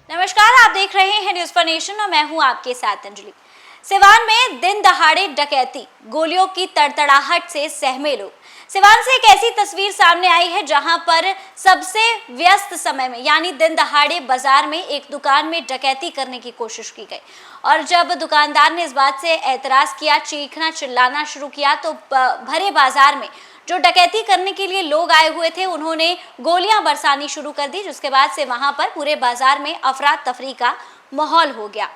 नमस्कार, आप देख रहे हैं न्यूज फॉर नेशन और मैं हूं आपके साथ अंजलि। सिवान में दिन दहाड़े डकैती, गोलियों की तड़तड़ाहट से सहमे लोग। सिवान से एक ऐसी तस्वीर सामने आई है जहां पर सबसे व्यस्त समय में यानी दिन दहाड़े बाजार में एक दुकान में डकैती करने की कोशिश की गई और जब दुकानदार ने इस बात से एतराज किया, चीखना चिल्लाना शुरू किया तो भरे बाजार में जो डकैती करने के लिए लोग आए हुए थे उन्होंने गोलियां बरसानी शुरू कर दी, जिसके बाद से वहां पर पूरे बाजार में अफरा तफरी का माहौल हो गया।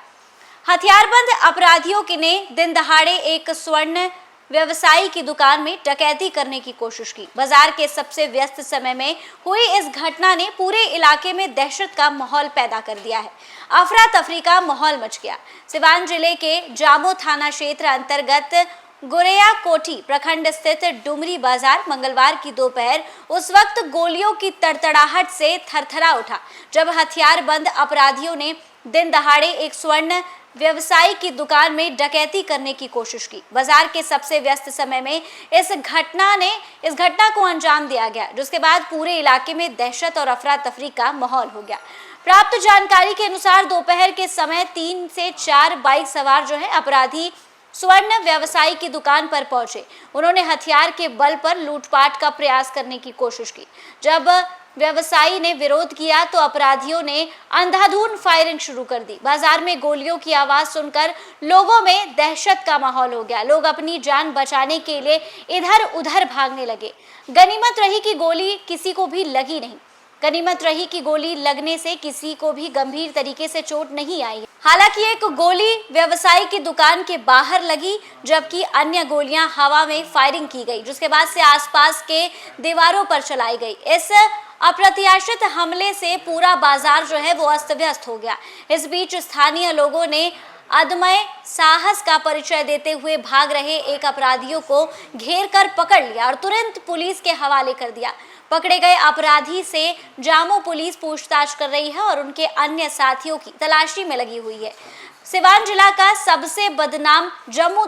हथियारबंद अपराधियों ने दिन दहाड़े एक स्वर्ण व्यवसायी की दुकान में डकैती करने की कोशिश की। बाजार के सबसे व्यस्त समय में हुई इस घटना ने पूरे इलाके में दहशत का माहौल पैदा कर दिया है। अफरा तफरी का माहौल मच गया। सिवान जिले के जामो थाना क्षेत्र अंतर्गत गोरेया कोठी प्रखंड स्थित डुमरी बाजार मंगलवार की दोपहर उस वक्त गोलियों की तड़तड़ाहट से थरथरा उठा जब हथियारबंद अपराधियों ने दिन दहाड़े एक स्वर्ण व्यवसायी की दुकान में डकैती करने की कोशिश की। बाजार के सबसे व्यस्त समय में इस घटना को अंजाम दिया गया, जिसके बाद पूरे इलाके में दहशत और अफरा तफरी का माहौल हो गया। प्राप्त जानकारी के अनुसार दोपहर के समय 3 से 4 बाइक सवार अपराधी स्वर्ण व्यवसायी की दुकान पर पहुंचे। उन्होंने हथियार के बल पर लूटपाट का प्रयास करने की कोशिश की। जब व्यवसायी ने विरोध किया तो अपराधियों ने अंधाधुंध फायरिंग शुरू कर दी। बाजार में गोलियों की आवाज सुनकर लोगों में दहशत का माहौल हो गया। लोग अपनी जान बचाने के लिए इधर उधर भागने लगे। गनीमत रही कि गोली किसी को भी लगी नहीं। गनीमत रही कि गोली लगने से किसी को भी गंभीर तरीके से चोट नहीं आई। हालांकि एक गोली व्यवसायी की दुकान के बाहर लगी, जबकि अन्य गोलियां हवा में फायरिंग की गई, जिसके बाद से आसपास के दीवारों पर चलाई गई। इस अप्रत्याशित हमले से पूरा बाजार वो अस्त व्यस्त हो गया। इस बीच स्थानीय लोगों ने अदम्य साहस का परिचय देते हुए भाग रहे एक अपराधियों को घेर कर पकड़ लिया और तुरंत पुलिस के हवाले कर दिया। पकड़े गए अपराधी से जामो पुलिस पूछताछ कर रही है और उनके अन्य साथियों की तलाशी में लगी हुई है। सिवान जिला का सबसे बदनाम जामो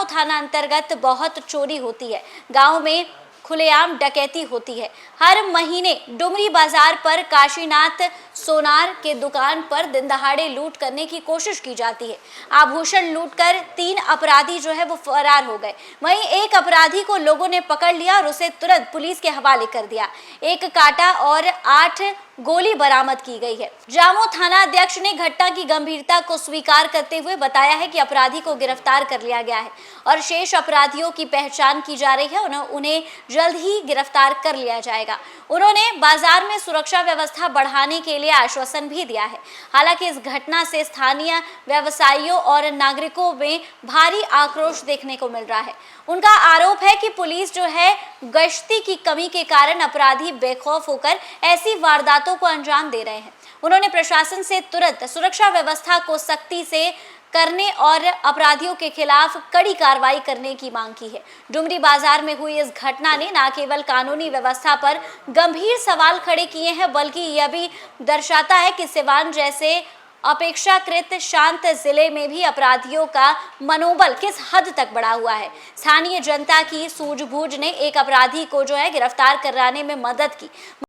थाना अंतर्गत बहुत चोरी होती है। गांव में खुलेआम डकैती होती है। हर महीने डुमरी बाजार पर काशीनाथ सोनार के दुकान पर दिन दहाड़े लूट करने की कोशिश की जाती है। आभूषण लूटकर 3 अपराधी वो फरार हो गए। वहीं एक अपराधी को लोगों ने पकड़ लिया और उसे तुरंत पुलिस के हवाले कर दिया। एक कांटा और 8 गोली बरामद की गई है। जामो थाना अध्यक्ष ने घटना की गंभीरता को स्वीकार करते हुए बताया है कि अपराधी को गिरफ्तार कर लिया गया है और शेष अपराधियों की पहचान की जा रही है। उन्हें जल्द ही गिरफ्तार कर लिया जाएगा। उन्होंने बाजार में सुरक्षा व्यवस्था बढ़ाने के लिए आश्वासन भी दिया है। हालांकि इस घटना से स्थानीय व्यवसायियों और नागरिकों में भारी आक्रोश देखने को मिल रहा है। उनका आरोप है कि पुलिस गश्ती की कमी के कारण अपराधी बेखौफ होकर ऐसी वारदातों को अंजाम दे रहे हैं। उन्होंने प्रशासन से तुरंत सुरक्षा व्यवस्था को सख्ती से करने और अपराधियों के खिलाफ कड़ी कार्रवाई करने की मांग की है। डुमरी बाजार में हुई इस घटना ने न केवल कानूनी व्यवस्था पर गंभीर सवाल खड़े किए हैं, बल्कि यह भी दर्शाता है कि सिवान जैसे अपेक्षाकृत शांत जिले में भी अपराधियों का मनोबल किस हद तक बढ़ा हुआ है। स्थानीय जनता की सूझबूझ ने एक अपराधी को गिरफ्तार कराने में मदद की।